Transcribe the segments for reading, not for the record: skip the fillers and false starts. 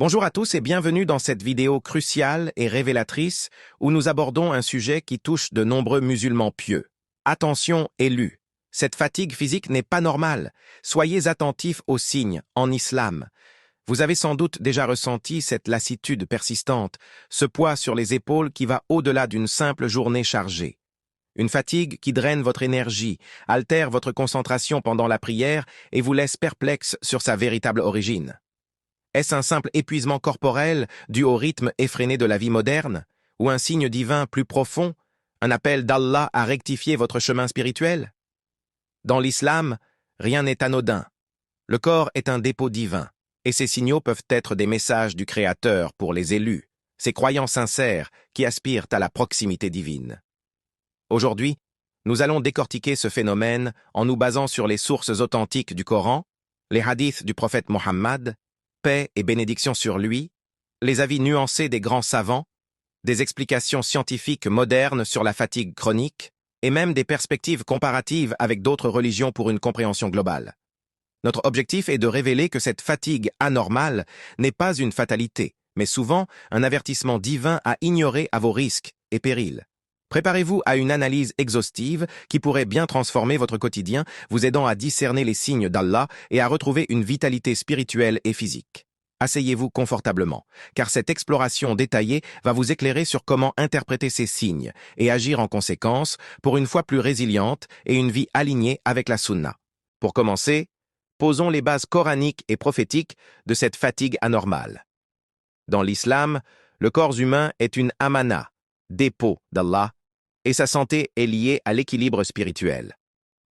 Bonjour à tous et bienvenue dans cette vidéo cruciale et révélatrice où nous abordons un sujet qui touche de nombreux musulmans pieux. Attention, élus, cette fatigue physique n'est pas normale. Soyez attentifs aux signes en islam. Vous avez sans doute déjà ressenti cette lassitude persistante, ce poids sur les épaules qui va au-delà d'une simple journée chargée. Une fatigue qui draine votre énergie, altère votre concentration pendant la prière et vous laisse perplexe sur sa véritable origine. Est-ce un simple épuisement corporel dû au rythme effréné de la vie moderne, ou un signe divin plus profond, un appel d'Allah à rectifier votre chemin spirituel? Dans l'islam, rien n'est anodin. Le corps est un dépôt divin, et ces signaux peuvent être des messages du Créateur pour les élus, ces croyants sincères qui aspirent à la proximité divine. Aujourd'hui, nous allons décortiquer ce phénomène en nous basant sur les sources authentiques du Coran, les hadiths du prophète Mohammed, paix et bénédiction sur lui, les avis nuancés des grands savants, des explications scientifiques modernes sur la fatigue chronique, et même des perspectives comparatives avec d'autres religions pour une compréhension globale. Notre objectif est de révéler que cette fatigue anormale n'est pas une fatalité, mais souvent un avertissement divin à ignorer à vos risques et périls. Préparez-vous à une analyse exhaustive qui pourrait bien transformer votre quotidien, vous aidant à discerner les signes d'Allah et à retrouver une vitalité spirituelle et physique. Asseyez-vous confortablement, car cette exploration détaillée va vous éclairer sur comment interpréter ces signes et agir en conséquence pour une foi plus résiliente et une vie alignée avec la sunna. Pour commencer, posons les bases coraniques et prophétiques de cette fatigue anormale. Dans l'islam, le corps humain est une amana, dépôt d'Allah, et sa santé est liée à l'équilibre spirituel.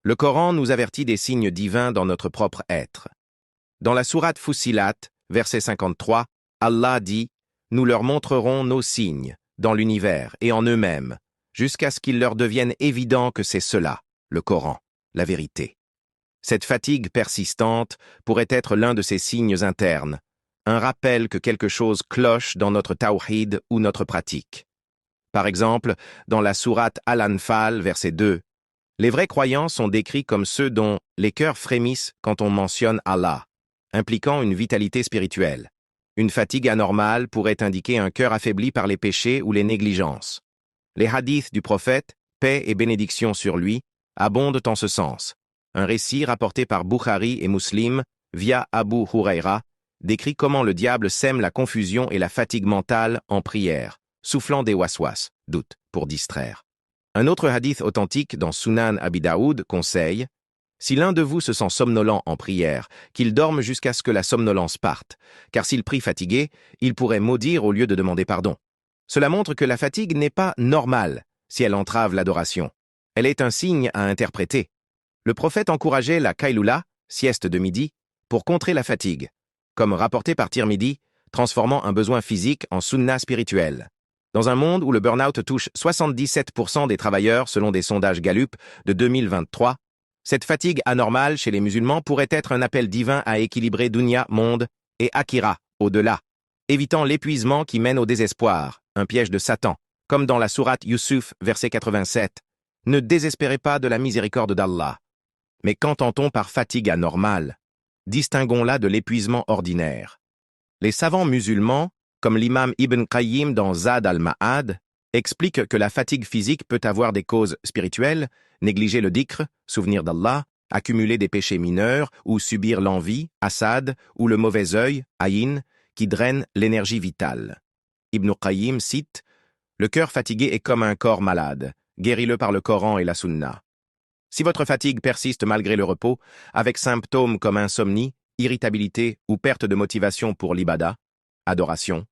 Le Coran nous avertit des signes divins dans notre propre être. Dans la sourate Fussilat, verset 53, Allah dit « Nous leur montrerons nos signes dans l'univers et en eux-mêmes, jusqu'à ce qu'il leur devienne évident que c'est cela, le Coran, la vérité. » Cette fatigue persistante pourrait être l'un de ces signes internes, un rappel que quelque chose cloche dans notre tawhid ou notre pratique. Par exemple, dans la sourate Al-Anfal, verset 2, les vrais croyants sont décrits comme ceux dont les cœurs frémissent quand on mentionne Allah, impliquant une vitalité spirituelle. Une fatigue anormale pourrait indiquer un cœur affaibli par les péchés ou les négligences. Les hadiths du prophète, paix et bénédiction sur lui, abondent en ce sens. Un récit rapporté par Bukhari et Muslim, via Abu Huraira, décrit comment le diable sème la confusion et la fatigue mentale en prière, soufflant des waswas, doutes, pour distraire. Un autre hadith authentique dans Sunan Abi Daoud conseille « Si l'un de vous se sent somnolent en prière, qu'il dorme jusqu'à ce que la somnolence parte, car s'il prie fatigué, il pourrait maudire au lieu de demander pardon. » Cela montre que la fatigue n'est pas normale si elle entrave l'adoration. Elle est un signe à interpréter. Le prophète encourageait la kailula, sieste de midi, pour contrer la fatigue, comme rapporté par Tirmidhi, transformant un besoin physique en sunna spirituel. Dans un monde où le burn-out touche 77% des travailleurs selon des sondages Gallup de 2023, cette fatigue anormale chez les musulmans pourrait être un appel divin à équilibrer dunya, monde, et akira, au-delà, évitant l'épuisement qui mène au désespoir, un piège de Satan, comme dans la sourate Yusuf, verset 87. Ne désespérez pas de la miséricorde d'Allah. Mais qu'entend-on par fatigue anormale? Distinguons-la de l'épuisement ordinaire. Les savants musulmans, comme l'imam Ibn Qayyim dans Zad al-Ma'ad, expliquent que la fatigue physique peut avoir des causes spirituelles, négliger le dhikr, souvenir d'Allah, accumuler des péchés mineurs ou subir l'envie, hasad, ou le mauvais œil, aïn, qui draine l'énergie vitale. Ibn Qayyim cite « Le cœur fatigué est comme un corps malade, guéris-le par le Coran et la Sunna. » Si votre fatigue persiste malgré le repos, avec symptômes comme insomnie, irritabilité ou perte de motivation pour l'ibada, adoration,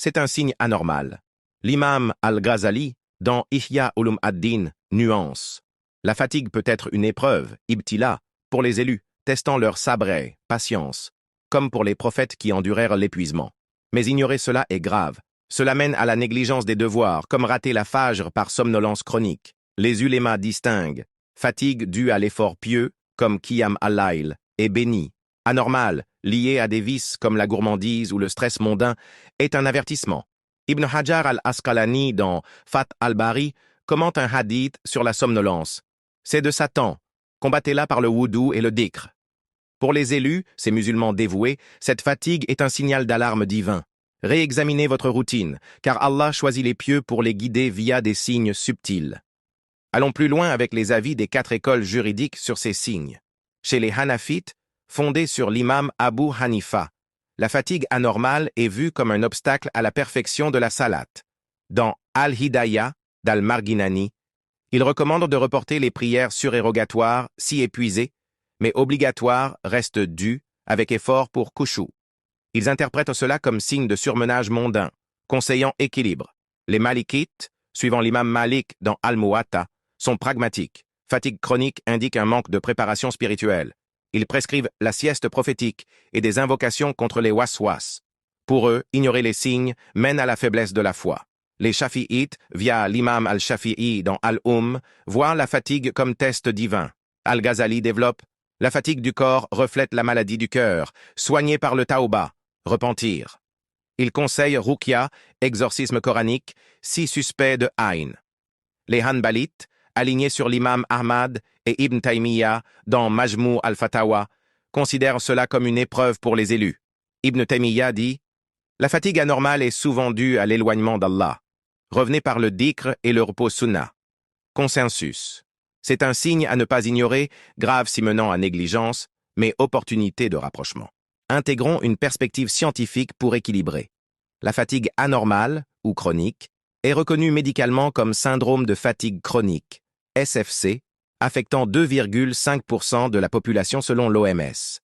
c'est un signe anormal. L'imam Al-Ghazali, dans Ihya Ulum ad-Din, nuance. La fatigue peut être une épreuve, ibtila, pour les élus, testant leur sabré, patience, comme pour les prophètes qui endurèrent l'épuisement. Mais ignorer cela est grave. Cela mène à la négligence des devoirs, comme rater la fajr par somnolence chronique. Les ulémas distinguent fatigue due à l'effort pieux, comme Qiyam al-Layl, et béni. Anormal, lié à des vices comme la gourmandise ou le stress mondain, est un avertissement. Ibn Hajar al-Asqalani, dans Fath al-Bari, commente un hadith sur la somnolence. C'est de Satan. Combattez-la par le wudu et le dhikr. Pour les élus, ces musulmans dévoués, cette fatigue est un signal d'alarme divin. Réexaminez votre routine, car Allah choisit les pieux pour les guider via des signes subtils. Allons plus loin avec les avis des 4 écoles juridiques sur ces signes. Chez les Hanafites, fondés sur l'imam Abu Hanifa, la fatigue anormale est vue comme un obstacle à la perfection de la salate. Dans Al-Hidayah d'Al-Marginani, il recommande de reporter les prières surérogatoires si épuisées, mais obligatoires restent dues avec effort pour khushu. Ils interprètent cela comme signe de surmenage mondain, conseillant équilibre. Les Malikites, suivant l'imam Malik dans Al-Muwatta, sont pragmatiques. Fatigue chronique indique un manque de préparation spirituelle. Ils prescrivent la sieste prophétique et des invocations contre les waswas. Pour eux, ignorer les signes mène à la faiblesse de la foi. Les Shafi'ites, via l'imam al-Shafi'i dans voient la fatigue comme test divin. Al-Ghazali développe « La fatigue du corps reflète la maladie du cœur, soignée par le tauba, repentir ». Il conseille Ruqya, exorcisme coranique, si suspect de Aïn. Les Hanbalites, alignés sur l'imam Ahmad et Ibn Taymiyyah dans Majmou al-Fatawa, considèrent cela comme une épreuve pour les élus. Ibn Taymiyyah dit « La fatigue anormale est souvent due à l'éloignement d'Allah. Revenez par le dhikr et le repos sunnah. » Consensus. C'est un signe à ne pas ignorer, grave si menant à négligence, mais opportunité de rapprochement. Intégrons une perspective scientifique pour équilibrer. La fatigue anormale, ou chronique, est reconnue médicalement comme syndrome de fatigue chronique, SFC, affectant 2,5% de la population selon l'OMS.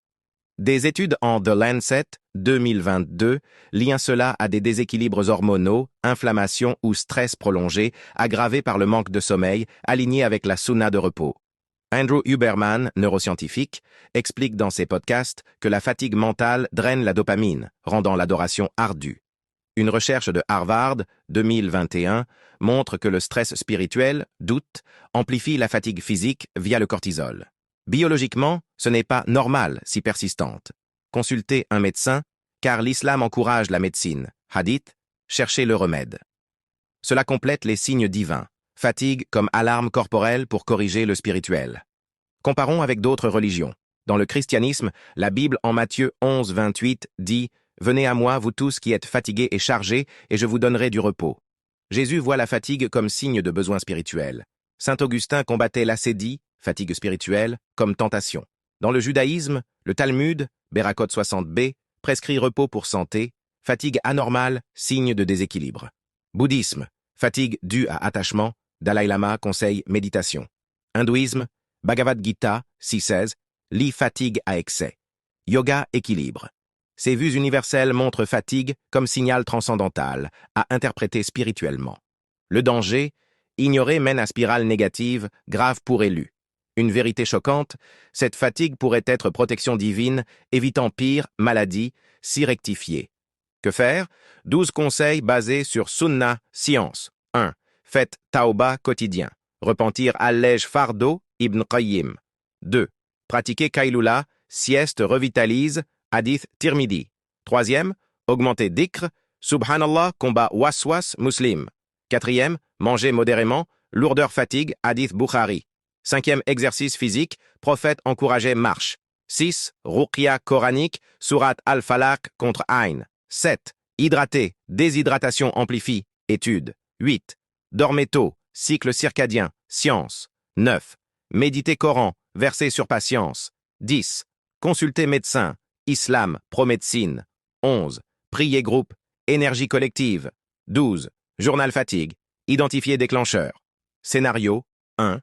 Des études en The Lancet 2022 lient cela à des déséquilibres hormonaux, inflammation ou stress prolongé, aggravés par le manque de sommeil, alignés avec la sunna de repos. Andrew Huberman, neuroscientifique, explique dans ses podcasts que la fatigue mentale draine la dopamine, rendant l'adoration ardue. Une recherche de Harvard, 2021, montre que le stress spirituel, doute, amplifie la fatigue physique via le cortisol. Biologiquement, ce n'est pas normal si persistante. Consultez un médecin, car l'islam encourage la médecine. Hadith, cherchez le remède. Cela complète les signes divins. Fatigue comme alarme corporelle pour corriger le spirituel. Comparons avec d'autres religions. Dans le christianisme, la Bible en Matthieu 11, 28 dit « Venez à moi, vous tous qui êtes fatigués et chargés, et je vous donnerai du repos ». Jésus voit la fatigue comme signe de besoin spirituel. Saint Augustin combattait l'acédie, fatigue spirituelle, comme tentation. Dans le judaïsme, le Talmud, Berakot 60b, prescrit repos pour santé, fatigue anormale, signe de déséquilibre. Bouddhisme, fatigue due à attachement, Dalai Lama conseille méditation. Hindouisme, Bhagavad Gita 6.16, lit fatigue à excès. Yoga, équilibre. Ces vues universelles montrent fatigue comme signal transcendantal, à interpréter spirituellement. Le danger, ignorer mène à spirale négative, grave pour élu. Une vérité choquante, cette fatigue pourrait être protection divine, évitant pire, maladie, si rectifiée. Que faire? 12 conseils basés sur Sunna, science. 1. Faites tauba quotidien. Repentir allège fardeau, Ibn Qayyim. 2. Pratiquer kailula, sieste revitalise, hadith Tirmidhi. 3e. Augmenter dhikr, subhanallah, combat waswas, muslim. 4e. Manger modérément, lourdeur fatigue, hadith Bukhari. 5e. Exercice physique, prophète encourageait marche. 6. Ruqya coranique, surat al-Falaq contre Aïn. 7. Hydrater, déshydratation amplifie, étude. 8. Dormez tôt, cycle circadien, science. 9. Méditer Coran, verset sur patience. 10. Consulter médecin, islam, pro-médecine. 11. Prier groupe, énergie collective. 12. Journal fatigue, identifier déclencheur. Scénario 1.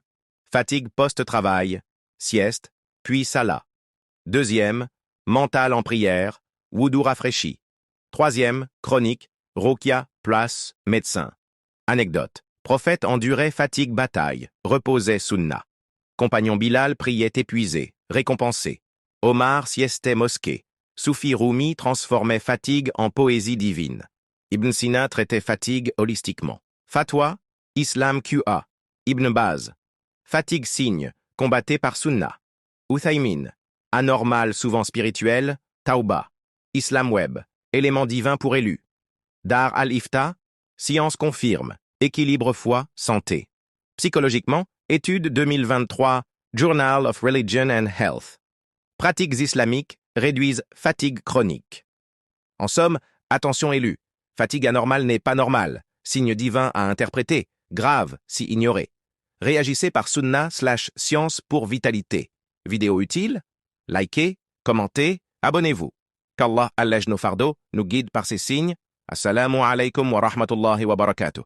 Fatigue post-travail, sieste, puis salat. 2e. Mental en prière, wudu rafraîchi. 3e. Chronique, ruqya, place, médecin. Anecdote. Prophète endurait fatigue bataille, reposait sunna. Compagnon Bilal priait épuisé, récompensé. Omar siestait mosquée. Soufi Rumi transformait fatigue en poésie divine. Ibn Sina traitait fatigue holistiquement. Fatwa, Islam QA. Ibn Baz. Fatigue signe, combatté par sunna. Uthaymin. Anormal souvent spirituel, tauba. Islam Web. Élément divin pour élu. Dar al-Ifta. Science confirme. Équilibre foi, santé. Psychologiquement, étude 2023, Journal of Religion and Health. Pratiques islamiques réduisent fatigue chronique. En somme, attention élus. Fatigue anormale n'est pas normale. Signe divin à interpréter. Grave si ignoré. Réagissez par sunna/science pour vitalité. Vidéo utile? Likez, commentez, abonnez-vous. Qu'Allah allège nos fardeaux, nous guide par ses signes. Assalamu alaikum wa rahmatullahi wa barakatuh.